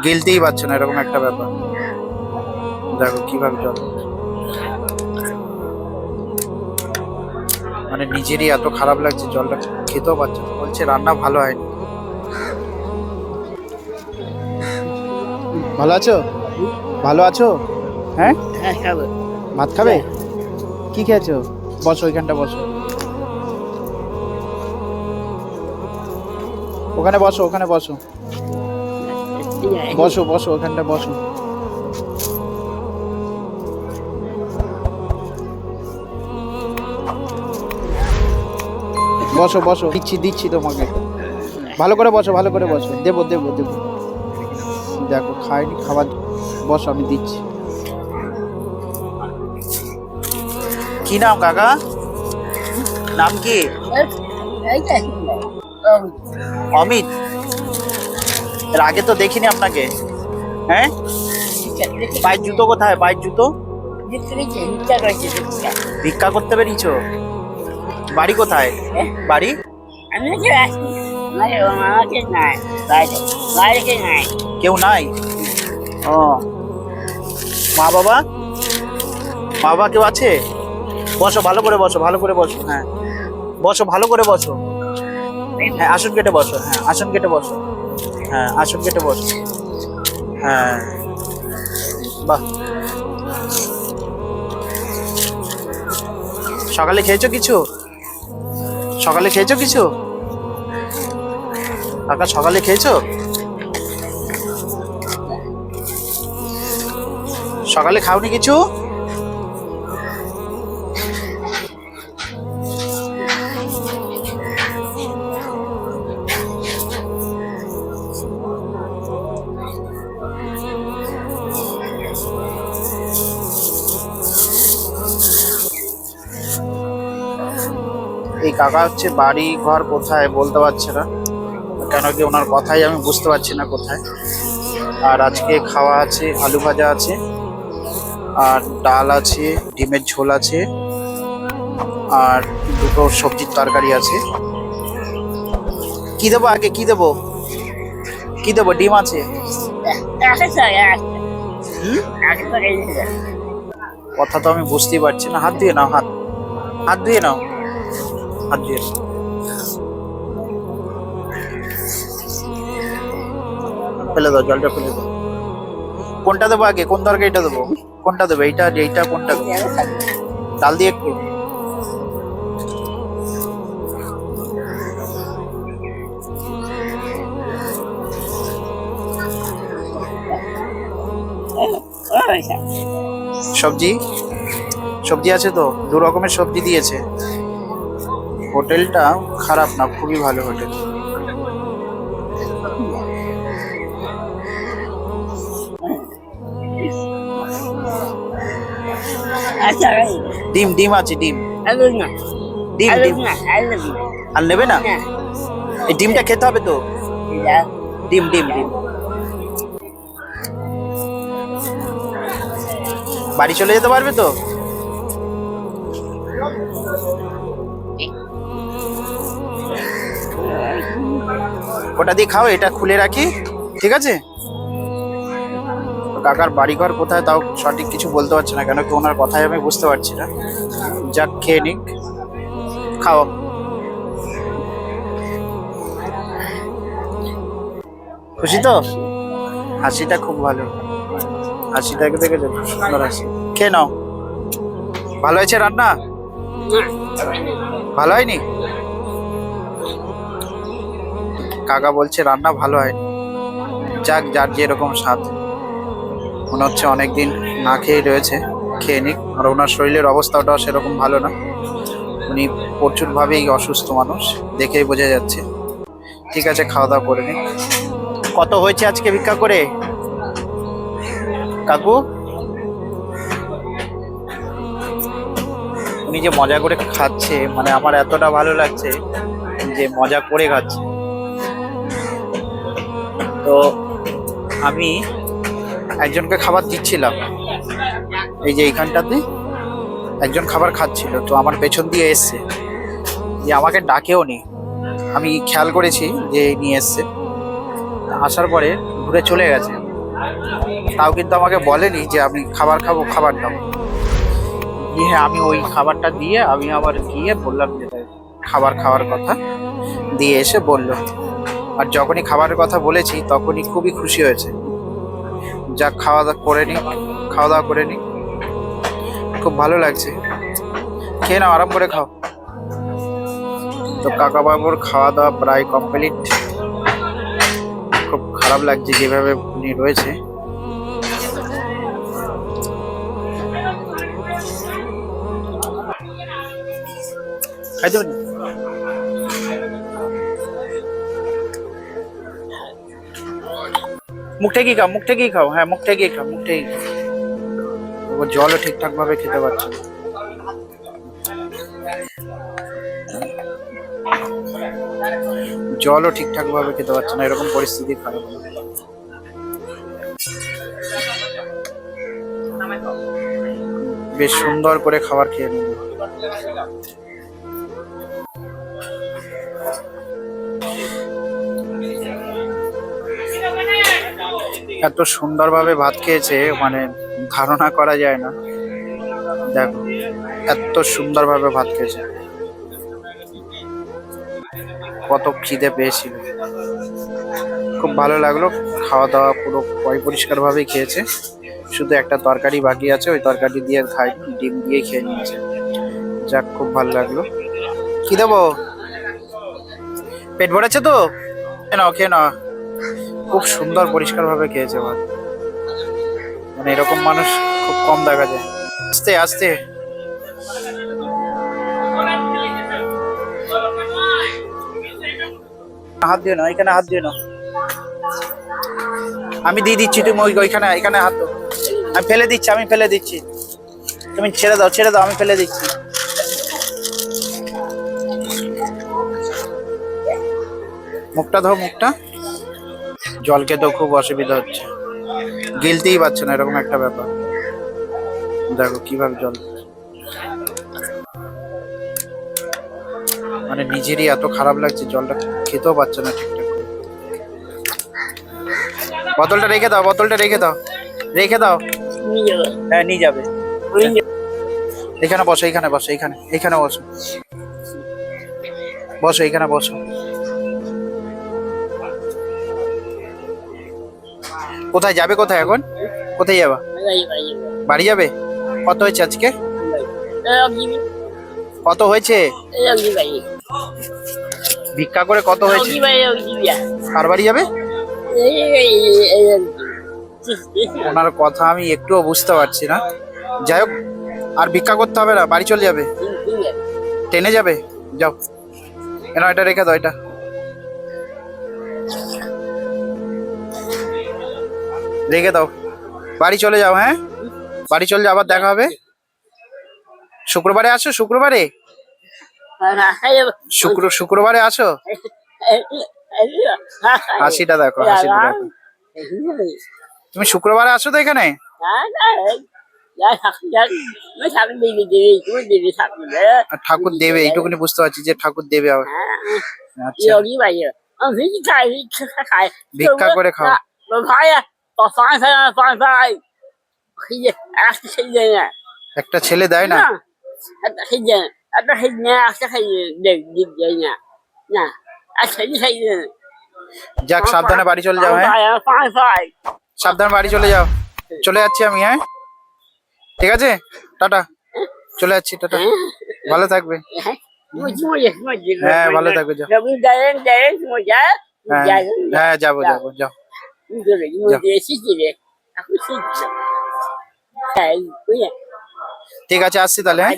গিলতেই পারছে না, এরকম একটা ব্যাপার। দেখো কিভাবে জল, মানে নিজেরই এত খারাপ লাগছে, জলটা খেতেও পারছে না, বলছে রান্না ভালো হয়নি। ভালো আছো? ভালো আছো? হ্যাঁ, হ্যাঁ খাবো। ভাত খাবে? কি খেয়েছো? বসো, ওইখানটা বসো, ওখানে বসো, ওখানে বসো, বসো বসো, ওখানটা বসো। বসো বসো, দিচ্ছি দিচ্ছি তোমাকে, ভালো করে বসো, ভালো করে বসো, দেবো দেবো দেবো। দেখো খাইনি, খাবার, বসো আমি দিচ্ছি। কি নাম কাকা? নাম কি? অমিত। এর আগে তো দেখিনি আপনাকে। হ্যাঁ, পায়ের জুতো কোথায়? পায়ের জুতো ভিক্ষা করতে বেরিয়েছো? বাড়ি কোথায়? বাড়ি? কেউ নাই? ও, মা বাবা? মা বাবা কেউ আছে? বসো, ভালো করে বসো, ভালো করে বসো। হ্যাঁ বসো, ভালো করে বসো। হ্যাঁ আসন কেটে বসো, হ্যাঁ আসন কেটে বসো, হ্যাঁ আসন কেটে বসো। হ্যাঁ, বাহ। সকালে খেয়েছো কিছু? সকালে খেয়েছো কিছু? কাকা সকালে খেয়েছো? সকালে খাওনি কিছু? এই কাকা হচ্ছে, বাড়ি ঘর কোথায় বলতে পারছে না, কেন কি ওনার কথাই আমি বুঝতে পারছি না কোথায়। আর আজকে খাওয়া আছে, আলু ভাজা আছে, আর ডাল আছে, ডিমের ঝোল আছে, আর দুটো সবজির তরকারি আছে। কি দেবো আগে, কি দেবো, কি দেবো? ডিম আছে। কথা তো আমি বুঝতেই পারছি না। হাত ধুয়ে নাও, হাত, হাত ধুয়ে নাও, হাত ধুয়ে নাও। ফেলে দাও, জলটা ফেলে দাও। কোনটা দেবো আগে, কোন তরকারিটা দেবো? কোনটা দেবো? এইটা, এইটা কোনটা দেবো? ডাল দিয়ে একটু। সবজি, সবজি আছে তো, দু রকমের সবজি দিয়েছে। হোটেলটা খারাপ না, খুবই ভালো হোটেল। ডিম, ডিম আছে, ডিম, ডিম, ডিম। আর নেবে না? এই ডিমটা খেতে হবে তো, ডিম, ডিম, ডিম। বাড়ি চলে যেতে পারবে তো? ওটা দিয়ে খাও, এটা খুলে রাখি, ঠিক আছে? কাকার বাড়িঘর কোথায় তাও সঠিক কিছু বলতে পারছি না, কেন কি ওনার কথাই আমি বুঝতে পারছি না। যাক, খেয়ে নিক, খাও। খুশি তো? হাসিটা খুব ভালো, হাসিটাকে দেখে খুব সুন্দর হাসি। খেয়ে নাও। ভালো হয়েছে রান্না? ভালো হয়নি? কাকা বলছে রান্না ভালো হয়নি। যাক, যার যেরকম স্বাদ। মনে হচ্ছে অনেকদিন না খেয়ে রয়েছে, খেয়ে নিক। আর ওনার শরীরের অবস্থাটাও সেরকম ভালো না, উনি প্রচুরভাবেই অসুস্থ মানুষ, দেখেই বোঝা যাচ্ছে। ঠিক আছে, খাওয়া দাওয়া করে নিক। কত হয়েছে আজকে ভিক্ষা করে কাকু? উনি যে মজা করে খাচ্ছে, মানে আমার এতটা ভালো লাগছে যে মজা করে খাচ্ছে। তো আমি একজনকে খাবার দিচ্ছিলাম, এই যে এইখানটাতে একজন খাবার খাচ্ছিল, তো আমার পেছন দিয়ে এসছে, যে আমাকে ডাকেও নি, আমি খেয়াল করেছি যে নিয়ে এসছে। আসার পরে ঘুরে চলে গেছে। তাও কিন্তু আমাকে বলেনি যে আমি খাবার খাবো, খাবার দাও। হ্যাঁ, আমি ওই খাবারটা দিয়ে আমি আবার গিয়ে বললাম যে খাবার খাওয়ার কথা, দিয়ে এসে বলল। আর যখনই খাবারের কথা বলেছি তখনই খুবই খুশি হয়েছে। যা খাওয়া দাওয়া করে নি, খাওয়া দাওয়া করে নি, খুব ভালো লাগছে। খেয়ে নাও, আরাম করে খাও। তো কাকা বাবুর খাওয়া দাওয়া প্রায় কমপ্লিট। খুব খারাপ লাগছে যেভাবে উনি রয়েছে। খাইতে পারি? মুখ ঠেকিয়ে খাও, মুখ ঠেকিয়ে খাও। হ্যাঁ, মুখ ঠেকিয়ে খাও, মুখ ঠেকিয়ে খাও। ও জলও ঠিকঠাক ভাবে খেতে পারছে না। জলও ঠিকঠাক ভাবে খেতে পারছে না, এরকম পরিস্থিতি খারাপ। বেশ সুন্দর করে খাবার খেয়ে নিল। এত সুন্দরভাবে ভাত খেয়েছে মানে ধারণা করা যায় না। দেখো, এত সুন্দরভাবে ভাত খেয়েছে। কত খিদে পেয়েছিল। খুব ভালো লাগলো। খাওয়া দাওয়া পুরো পরিষ্কার ভাবেই খেয়েছে। শুধু একটা তরকারি বাকি আছে, ওই তরকারি দিয়ে খাই, ডিম দিয়ে খেয়ে নিয়েছে। যাক, খুব ভালো লাগলো। কি দেবো? পেট ভরেছে তো? খেয়ে নাও, খেয়ে নাও। খুব সুন্দর পরিষ্কার ভাবে খেয়েছে ভাত। মানে এরকম মানুষ খুব কম দেখা যায়। আস্তে আস্তে। হাত দিয়ে নাও, এখানে হাত দিয়ে নাও। আমি দিয়ে দিচ্ছি, তুমি ওইখানে এখানে হাত দাও। আমি ফেলে দিচ্ছি, আমি ফেলে দিচ্ছি। তুমি ছেড়ে দাও, ছেড়ে দাও, আমি ফেলে দিচ্ছি। মুখটা ধো, মুখটা। জল খেতেও খুব অসুবিধা হচ্ছে, গিলতেই পারছে না, এরকম একটা ব্যাপার। দেখো কিভাবে জল, মানে নিজেরই এত খারাপ লাগছে, জলটা খেতেও পারছে না ঠিকঠাক করে। বোতলটা রেখে দাও, বোতলটা রেখে দাও, রেখে দাও। হ্যাঁ, নিয়ে যাবে। এখানে বসো, এখানে বসো, এখানে এখানে বসো, বসো এখানে বসো। কোথায় যাবে? কোথায় এখন? কোথায় যাবা? বাড়ি যাবে? কত হয়েছে আজকে? কত হয়েছে? ভিক্ষা করে কত হয়েছে? কার বাড়ি যাবে? ওনার কথা আমি একটুও বুঝতে পারছি না। যাই হোক, আর ভিক্ষা করতে হবে না, বাড়ি চলে যাবে। ট্রেনে যাবে? যাও, এনা এটা রেখে দাও, এটা রেখে দাও, বাড়ি চলে যাও। হ্যাঁ, বাড়ি চলে যাও, আবার দেখা হবে। শুক্রবারে আসো, শুক্রবারে, শুক্রবারে আসো। হাসিটা দেখো, হাসিটা দেখো। তুমি শুক্রবারে আসো তো এখানে? ঠাকুর দেবে, এইটুকুনি বুঝতে পারছি যে ঠাকুর দেবে আবার। ভিক্ষা করে খাও। একটা ছেলে দেয় না? যাক, সাবধানে বাড়ি চলে যাও। হ্যাঁ, সাবধানে বাড়ি চলে যাও। চলে যাচ্ছি আমি। হ্যাঁ, ঠিক আছে, টাটা। চলে যাচ্ছি, টাটা। ভালো থাকবে। হ্যাঁ, ভালো থাকবে, যাও। হ্যাঁ, হ্যাঁ, যাবো যাবো, যাও। ঠিক আছে, আসছি তাহলে। হ্যাঁ।